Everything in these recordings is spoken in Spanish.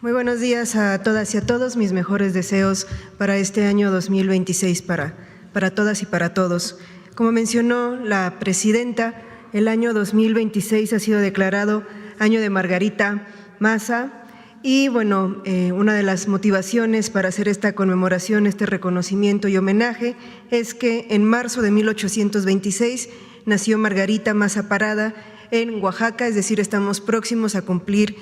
Muy buenos días a todas y a todos. Mis mejores deseos para este año 2026 para todas y para todos. Como mencionó la presidenta, el año 2026 ha sido declarado año de Margarita Maza y bueno, una de las motivaciones para hacer esta conmemoración, este reconocimiento y homenaje es que en marzo de 1826 nació Margarita Maza Parada en Oaxaca, es decir, estamos próximos a cumplir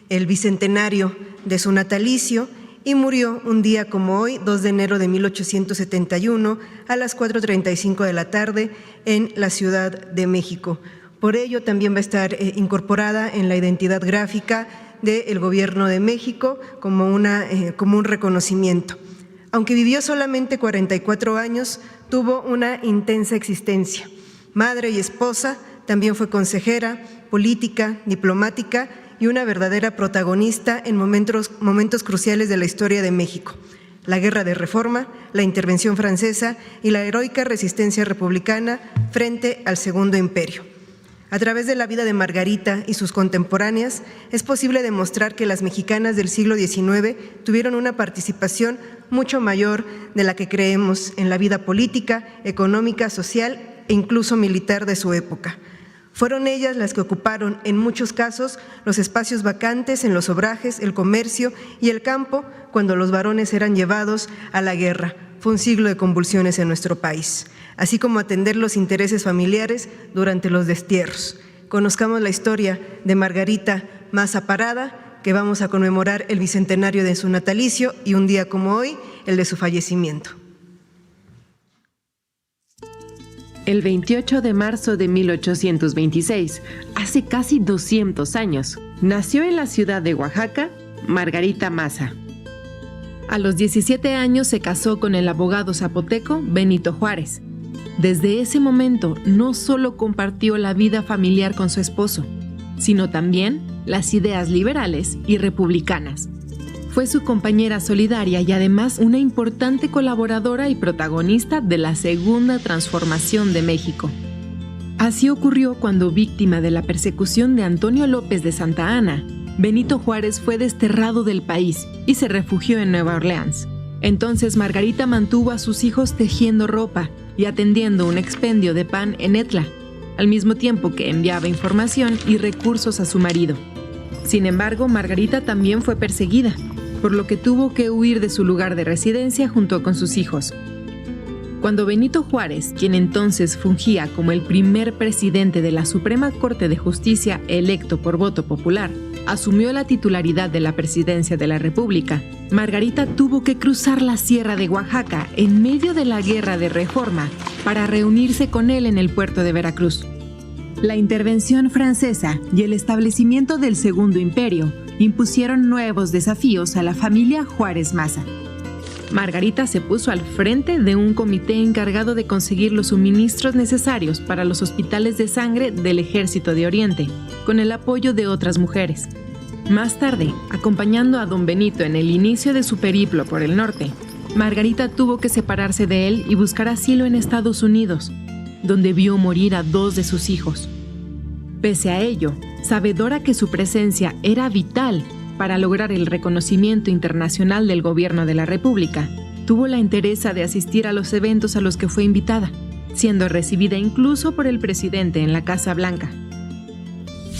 el bicentenario de su natalicio y murió un día como hoy, 2 de enero de 1871, a las 4:35 de la tarde en la Ciudad de México. Por ello, también va a estar incorporada en la identidad gráfica del Gobierno de México como un reconocimiento. Aunque vivió solamente 44 años, tuvo una intensa existencia. Madre y esposa, también fue consejera, política, diplomática y una verdadera protagonista en momentos cruciales de la historia de México. La Guerra de Reforma, la intervención francesa y la heroica resistencia republicana frente al Segundo Imperio. A través de la vida de Margarita y sus contemporáneas, es posible demostrar que las mexicanas del siglo XIX tuvieron una participación mucho mayor de la que creemos en la vida política, económica, social e incluso militar de su época. Fueron ellas las que ocuparon, en muchos casos, los espacios vacantes en los obrajes, el comercio y el campo cuando los varones eran llevados a la guerra. Fue un siglo de convulsiones en nuestro país, así como atender los intereses familiares durante los destierros. Conozcamos la historia de Margarita Maza Parada, que vamos a conmemorar el bicentenario de su natalicio y un día como hoy, el de su fallecimiento. El 28 de marzo de 1826, hace casi 200 años, nació en la ciudad de Oaxaca Margarita Maza. A los 17 años se casó con el abogado zapoteco Benito Juárez. Desde ese momento no solo compartió la vida familiar con su esposo, sino también las ideas liberales y republicanas. Fue su compañera solidaria y además una importante colaboradora y protagonista de la Segunda Transformación de México. Así ocurrió cuando, víctima de la persecución de Antonio López de Santa Anna, Benito Juárez fue desterrado del país y se refugió en Nueva Orleans. Entonces Margarita mantuvo a sus hijos tejiendo ropa y atendiendo un expendio de pan en Etla, al mismo tiempo que enviaba información y recursos a su marido. Sin embargo, Margarita también fue perseguida, por lo que tuvo que huir de su lugar de residencia junto con sus hijos. Cuando Benito Juárez, quien entonces fungía como el primer presidente de la Suprema Corte de Justicia electo por voto popular, asumió la titularidad de la presidencia de la República, Margarita tuvo que cruzar la Sierra de Oaxaca en medio de la Guerra de Reforma para reunirse con él en el puerto de Veracruz. La intervención francesa y el establecimiento del Segundo Imperio impusieron nuevos desafíos a la familia Juárez Maza. Margarita se puso al frente de un comité encargado de conseguir los suministros necesarios para los hospitales de sangre del Ejército de Oriente, con el apoyo de otras mujeres. Más tarde, acompañando a don Benito en el inicio de su periplo por el norte, Margarita tuvo que separarse de él y buscar asilo en Estados Unidos, donde vio morir a 2 de sus hijos. Pese a ello, sabedora que su presencia era vital para lograr el reconocimiento internacional del gobierno de la República, tuvo la entereza de asistir a los eventos a los que fue invitada, siendo recibida incluso por el presidente en la Casa Blanca.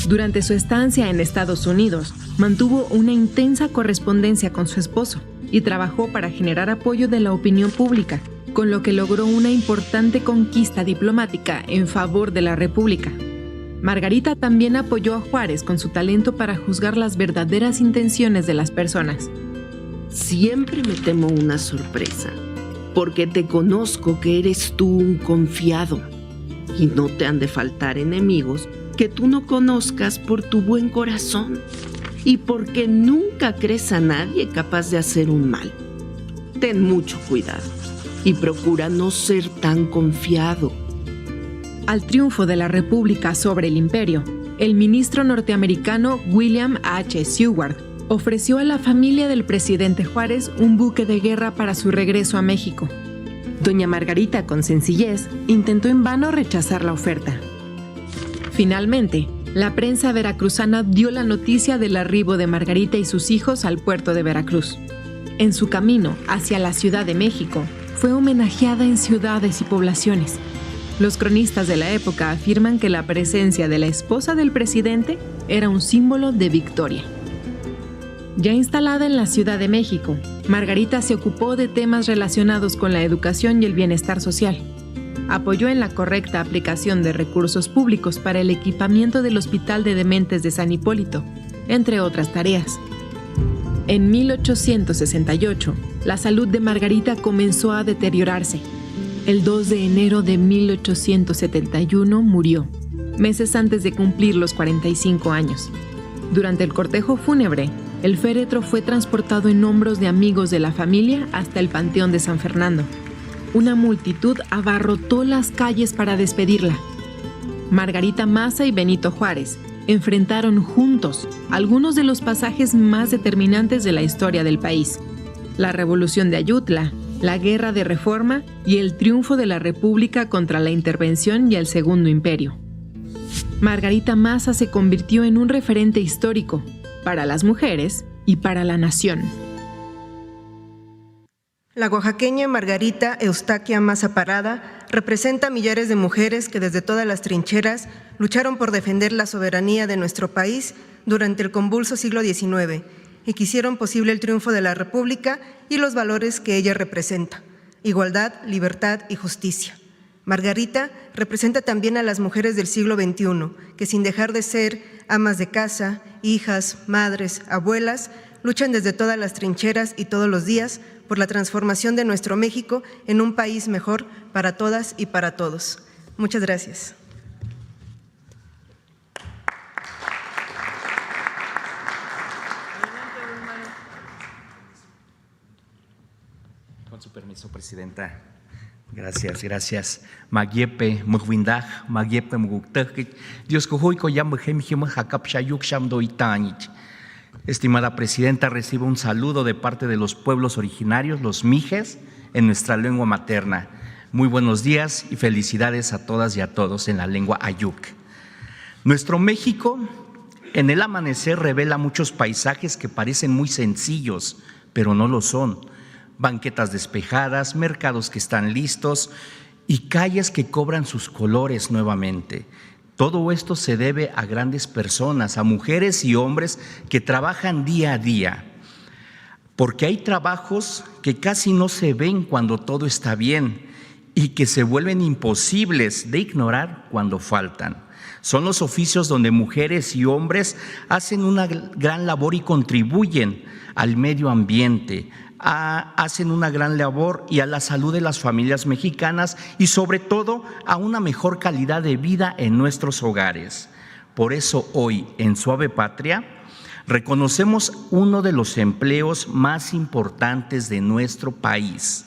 Durante su estancia en Estados Unidos, mantuvo una intensa correspondencia con su esposo y trabajó para generar apoyo de la opinión pública, con lo que logró una importante conquista diplomática en favor de la República. Margarita también apoyó a Juárez con su talento para juzgar las verdaderas intenciones de las personas. Siempre me temo una sorpresa, porque te conozco que eres tú un confiado, y no te han de faltar enemigos que tú no conozcas por tu buen corazón, y porque nunca crees a nadie capaz de hacer un mal. Ten mucho cuidado, y procura no ser tan confiado. Al triunfo de la República sobre el Imperio, el ministro norteamericano William H. Seward ofreció a la familia del presidente Juárez un buque de guerra para su regreso a México. Doña Margarita, con sencillez, intentó en vano rechazar la oferta. Finalmente, La prensa veracruzana dio la noticia del arribo de Margarita y sus hijos al puerto de Veracruz. En su camino hacia la Ciudad de México, fue homenajeada en ciudades y poblaciones. Los cronistas de la época afirman que la presencia de la esposa del presidente era un símbolo de victoria. Ya instalada en la Ciudad de México, Margarita se ocupó de temas relacionados con la educación y el bienestar social. Apoyó en la correcta aplicación de recursos públicos para el equipamiento del Hospital de Dementes de San Hipólito, entre otras tareas. En 1868, la salud de Margarita comenzó a deteriorarse. El 2 de enero de 1871 murió, meses antes de cumplir los 45 años. Durante el cortejo fúnebre, el féretro fue transportado en hombros de amigos de la familia hasta el Panteón de San Fernando. Una multitud abarrotó las calles para despedirla. Margarita Maza y Benito Juárez enfrentaron juntos algunos de los pasajes más determinantes de la historia del país: la Revolución de Ayutla, la Guerra de Reforma y el triunfo de la República contra la Intervención y el Segundo Imperio. Margarita Maza se convirtió en un referente histórico para las mujeres y para la nación. La oaxaqueña Margarita Eustaquia Maza Parada representa a millares de mujeres que desde todas las trincheras lucharon por defender la soberanía de nuestro país durante el convulso siglo XIX y que hicieron posible el triunfo de la República y los valores que ella representa: igualdad, libertad y justicia. Margarita representa también a las mujeres del siglo XXI, que sin dejar de ser amas de casa, hijas, madres, abuelas, luchan desde todas las trincheras y todos los días por la transformación de nuestro México en un país mejor para todas y para todos. Muchas gracias. Con su permiso, Presidenta. Gracias. Magyepe, Mugwindag, Magyepe, Muguktek, Dios Cojuico, Yamhem, Hakap Shayuk, Shamdoitanich. Estimada Presidenta, recibo un saludo de parte de los pueblos originarios, los mijes, en nuestra lengua materna. Muy buenos días y felicidades a todas y a todos en la lengua Ayuk. Nuestro México, en el amanecer, revela muchos paisajes que parecen muy sencillos, pero no lo son. Banquetas despejadas, mercados que están listos y calles que cobran sus colores nuevamente. Todo esto se debe a grandes personas, a mujeres y hombres que trabajan día a día, porque hay trabajos que casi no se ven cuando todo está bien y que se vuelven imposibles de ignorar cuando faltan. Son los oficios donde mujeres y hombres hacen una gran labor y contribuyen al medio ambiente, hacen una gran labor y a la salud de las familias mexicanas y sobre todo a una mejor calidad de vida en nuestros hogares. Por eso hoy en Suave Patria reconocemos uno de los empleos más importantes de nuestro país,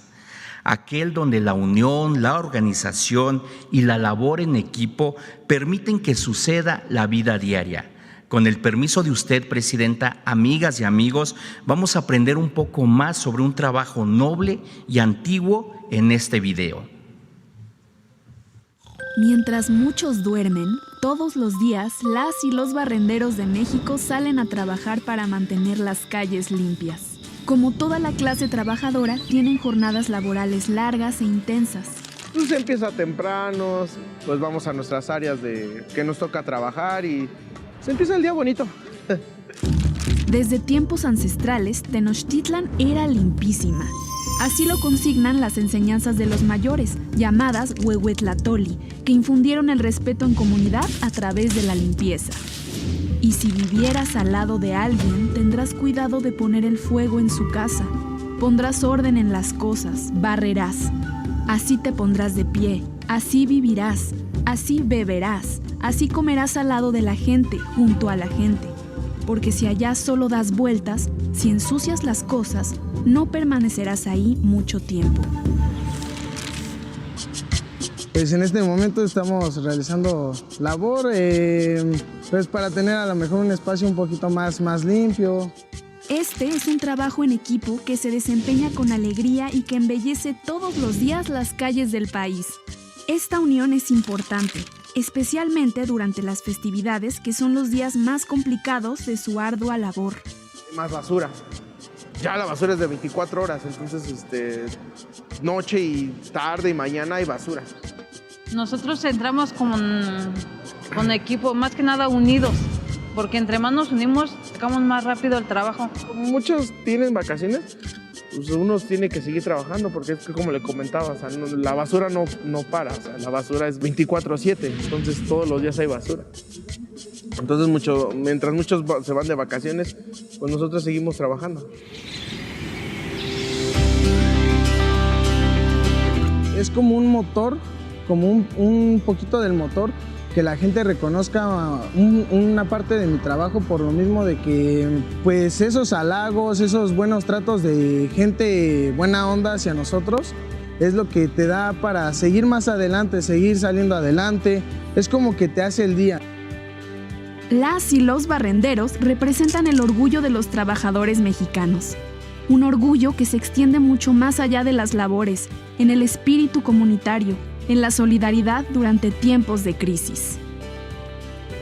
aquel donde la unión, la organización y la labor en equipo permiten que suceda la vida diaria. Con el permiso de usted, Presidenta, amigas y amigos, vamos a aprender un poco más sobre un trabajo noble y antiguo en este video. Mientras muchos duermen, todos los días las y los barrenderos de México salen a trabajar para mantener las calles limpias. Como toda la clase trabajadora, tienen jornadas laborales largas e intensas. Pues empieza temprano, pues vamos a nuestras áreas de que nos toca trabajar y se empieza el día bonito. Desde tiempos ancestrales, Tenochtitlan era limpísima. Así lo consignan las enseñanzas de los mayores, llamadas Huehuetlatoli, que infundieron el respeto en comunidad a través de la limpieza. Y si vivieras al lado de alguien, tendrás cuidado de poner el fuego en su casa. Pondrás orden en las cosas, barrerás. Así te pondrás de pie, así vivirás, así beberás, así comerás al lado de la gente, junto a la gente. Porque si allá solo das vueltas, si ensucias las cosas, no permanecerás ahí mucho tiempo. Pues en este momento estamos realizando labor pues para tener a lo mejor un espacio un poquito más limpio. Este es un trabajo en equipo que se desempeña con alegría y que embellece todos los días las calles del país. Esta unión es importante, especialmente durante las festividades, que son los días más complicados de su ardua labor. Más basura. Ya la basura es de 24 horas, entonces noche y tarde y mañana hay basura. Nosotros entramos con equipo, más que nada unidos, porque entre más nos unimos, sacamos más rápido el trabajo. Muchos tienen vacaciones, pues uno tiene que seguir trabajando, porque es que como le comentaba, o sea, la basura no para, o sea, la basura es 24/7, entonces todos los días hay basura. Entonces mientras muchos se van de vacaciones, pues nosotros seguimos trabajando. Es como un motor, como un poquito del motor, que la gente reconozca una parte de mi trabajo, por lo mismo de que pues esos halagos, esos buenos tratos de gente buena onda hacia nosotros, es lo que te da para seguir más adelante, seguir saliendo adelante, es como que te hace el día. Las y los barrenderos representan el orgullo de los trabajadores mexicanos. Un orgullo que se extiende mucho más allá de las labores, en el espíritu comunitario, en la solidaridad durante tiempos de crisis.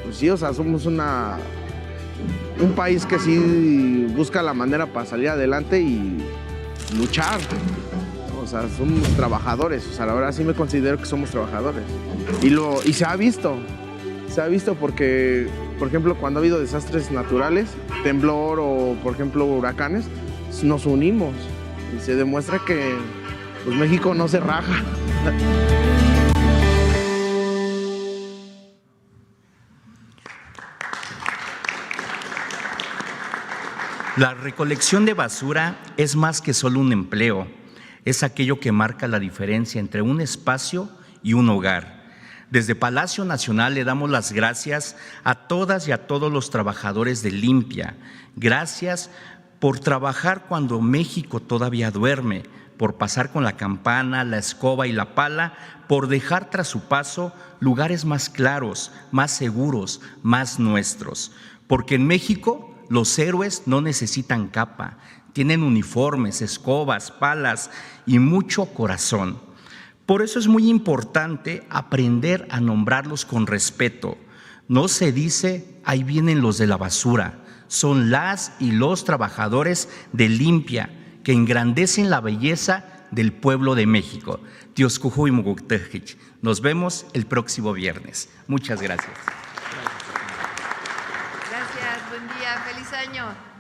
Pues sí, o sea, somos un país que sí busca la manera para salir adelante y luchar. O sea, somos trabajadores, o sea, la verdad sí me considero que somos trabajadores. Y se ha visto porque, por ejemplo, cuando ha habido desastres naturales, temblor o, por ejemplo, huracanes, nos unimos y se demuestra que pues, México no se raja. La recolección de basura es más que solo un empleo, es aquello que marca la diferencia entre un espacio y un hogar. Desde Palacio Nacional le damos las gracias a todas y a todos los trabajadores de Limpia. Gracias por trabajar cuando México todavía duerme, por pasar con la campana, la escoba y la pala, por dejar tras su paso lugares más claros, más seguros, más nuestros. Porque en México los héroes no necesitan capa, tienen uniformes, escobas, palas y mucho corazón. Por eso es muy importante aprender a nombrarlos con respeto. No se dice, ahí vienen los de la basura. Son las y los trabajadores de Limpia que engrandecen la belleza del pueblo de México. Nos vemos el próximo viernes. Muchas gracias. Gracias, buen día, feliz año.